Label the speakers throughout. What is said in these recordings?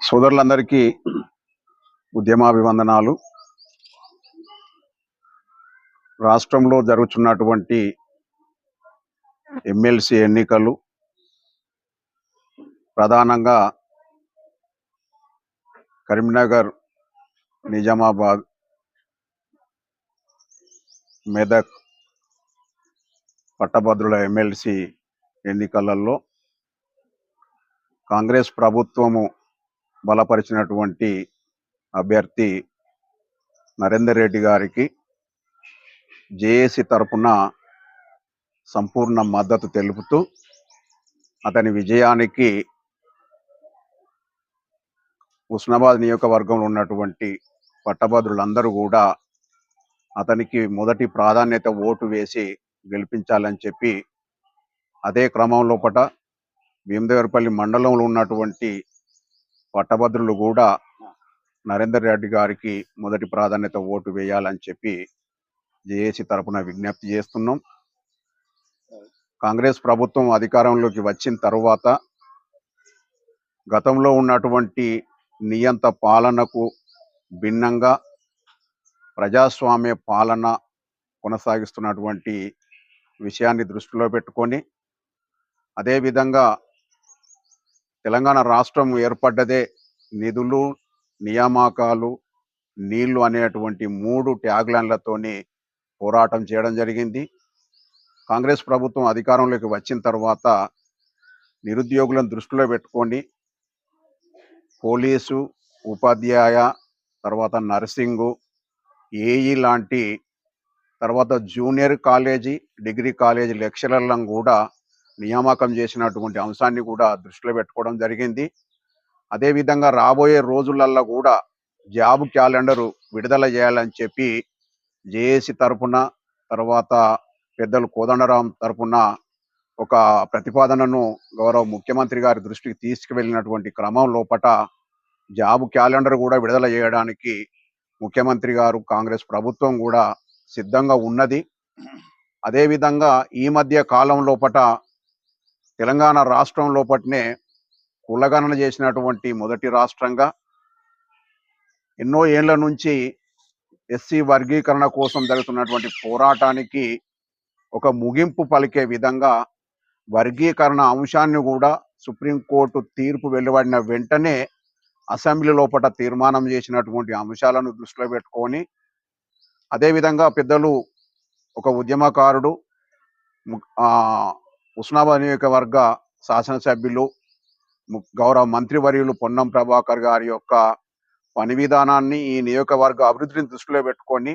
Speaker 1: సోదరులందరికీ ఉద్యమాభివందనాలు. రాష్ట్రంలో జరుగుతున్నటువంటి ఎమ్మెల్సీ ఎన్నికలు ప్రధానంగా కరీంనగర్, నిజామాబాద్, మెదక్ పట్టభద్రుల ఎమ్మెల్సీ ఎన్నికలలో కాంగ్రెస్ ప్రభుత్వము బలపరిచినటువంటి అభ్యర్థి నరేందర్ రెడ్డి గారికి జేఏసీ తరపున సంపూర్ణ మద్దతు తెలుపుతూ అతని విజయానికి హుస్నాబాద్ నియోజకవర్గంలో ఉన్నటువంటి పట్టభద్రులందరూ కూడా అతనికి మొదటి ప్రాధాన్యత ఓటు వేసి గెలిపించాలని చెప్పి, అదే క్రమంలో భీమదేవరపల్లి మండలంలో ఉన్నటువంటి పట్టభద్రులు కూడా నరేందర్ రెడ్డి గారికి మొదటి ప్రాధాన్యత ఓటు వేయాలని చెప్పి జేఏసీ తరపున విజ్ఞప్తి చేస్తున్నాం. కాంగ్రెస్ ప్రభుత్వం అధికారంలోకి వచ్చిన తరువాత గతంలో ఉన్నటువంటి నియంత పాలనకు భిన్నంగా ప్రజాస్వామ్య పాలన కొనసాగిస్తున్నటువంటి విషయాన్ని దృష్టిలో పెట్టుకొని, అదేవిధంగా తెలంగాణ రాష్ట్రం ఏర్పడ్డదే నిధులు, నియామకాలు, నీళ్లు అనేటువంటి 3 ట్యాగ్లైన్లతోని పోరాటం చేయడం జరిగింది. కాంగ్రెస్ ప్రభుత్వం అధికారంలోకి వచ్చిన తర్వాత నిరుద్యోగులను దృష్టిలో పెట్టుకొని పోలీసు, ఉపాధ్యాయ, తర్వాత నర్సింగు, ఏఈ లాంటి, తర్వాత జూనియర్ కాలేజీ, డిగ్రీ కాలేజీ లెక్చరర్లను కూడా నియామకం చేసినటువంటి అంశాన్ని కూడా దృష్టిలో పెట్టుకోవడం జరిగింది. అదేవిధంగా రాబోయే రోజులలో కూడా జాబ్ క్యాలెండరు విడుదల చేయాలని చెప్పి జేఏసీ తరపున, తర్వాత పెద్దలు కోదండరాం తరపున ఒక ప్రతిపాదనను గౌరవ ముఖ్యమంత్రి గారి దృష్టికి తీసుకువెళ్ళినటువంటి క్రమం లోపట జాబ్ క్యాలెండర్ కూడా విడుదల చేయడానికి ముఖ్యమంత్రి గారు, కాంగ్రెస్ ప్రభుత్వం కూడా సిద్ధంగా ఉన్నది. అదేవిధంగా ఈ మధ్య కాలం లోపట తెలంగాణ రాష్ట్రం లోపటనే కులగణన చేసినటువంటి మొదటి రాష్ట్రంగా, ఎన్నో ఏళ్ల నుంచి ఎస్సీ వర్గీకరణ కోసం జరుగుతున్నటువంటి పోరాటానికి ఒక ముగింపు పలికే విధంగా వర్గీకరణ అంశాన్ని కూడా సుప్రీంకోర్టు తీర్పు వెలువడిన వెంటనే అసెంబ్లీ లోపల తీర్మానం చేసినటువంటి అంశాలను దృష్టిలో పెట్టుకొని, అదేవిధంగా పెద్దలు ఒక ఉద్యమకారుడు, హుస్నాబాద్ నియోజకవర్గ శాసనసభ్యులు, గౌరవ మంత్రివర్యులు పొన్నం ప్రభాకర్ గారి యొక్క పని విధానాన్ని, ఈ నియోజకవర్గ అభివృద్ధిని దృష్టిలో పెట్టుకొని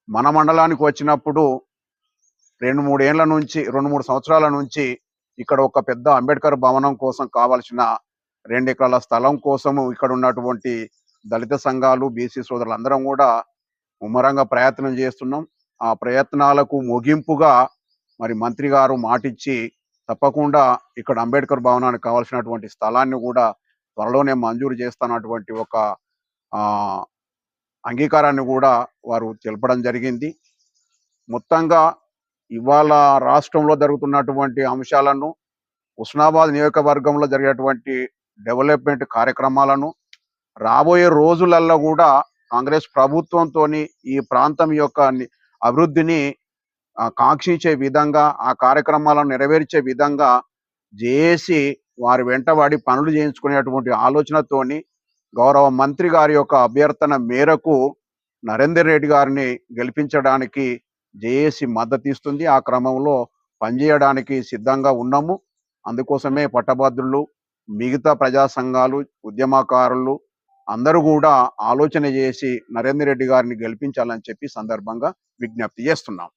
Speaker 1: మన మండలానికి వచ్చినప్పుడు 2-3 సంవత్సరాల నుంచి ఇక్కడ ఒక పెద్ద అంబేద్కర్ భవనం కోసం కావాల్సిన 2 ఎకరాల స్థలం కోసము ఇక్కడ ఉన్నటువంటి దళిత సంఘాలు, బీసీ సోదరులందరం కూడా ముమ్మరంగా ప్రయత్నం చేస్తున్నాం. ఆ ప్రయత్నాలకు ముగింపుగా మరి మంత్రి గారు మాటిచ్చి తప్పకుండా ఇక్కడ అంబేద్కర్ భవనానికి కావాల్సినటువంటి స్థలాన్ని కూడా త్వరలోనే మంజూరు చేస్తున్నటువంటి ఒక అంగీకారాన్ని కూడా వారు తెలపడం జరిగింది. మొత్తంగా ఇవాళ రాష్ట్రంలో జరుగుతున్నటువంటి అంశాలను, హుస్నాబాద్ నియోజకవర్గంలో జరిగేటువంటి డెవలప్మెంట్ కార్యక్రమాలను రాబోయే రోజులలో కూడా కాంగ్రెస్ ప్రభుత్వంతో ఈ ప్రాంతం యొక్క అభివృద్ధిని కాంక్షించే విధంగా, ఆ కార్యక్రమాలను నెరవేర్చే విధంగా జేఏసీ వారి వెంటబడి పనులు చేయించుకునేటువంటి ఆలోచనతోని గౌరవ మంత్రి గారి యొక్క అభ్యర్థన మేరకు నరేందర్ రెడ్డి గారిని గెలిపించడానికి జేఏసీ మద్దతు ఇస్తుంది. ఆ క్రమంలో పనిచేయడానికి సిద్ధంగా ఉన్నాము. అందుకోసమే పట్టభద్రులు, మిగతా ప్రజా సంఘాలు, ఉద్యమకారులు అందరూ కూడా ఆలోచన చేసి నరేందర్ రెడ్డి గారిని గెలిపించాలని చెప్పి సందర్భంగా విజ్ఞప్తి చేస్తున్నాం.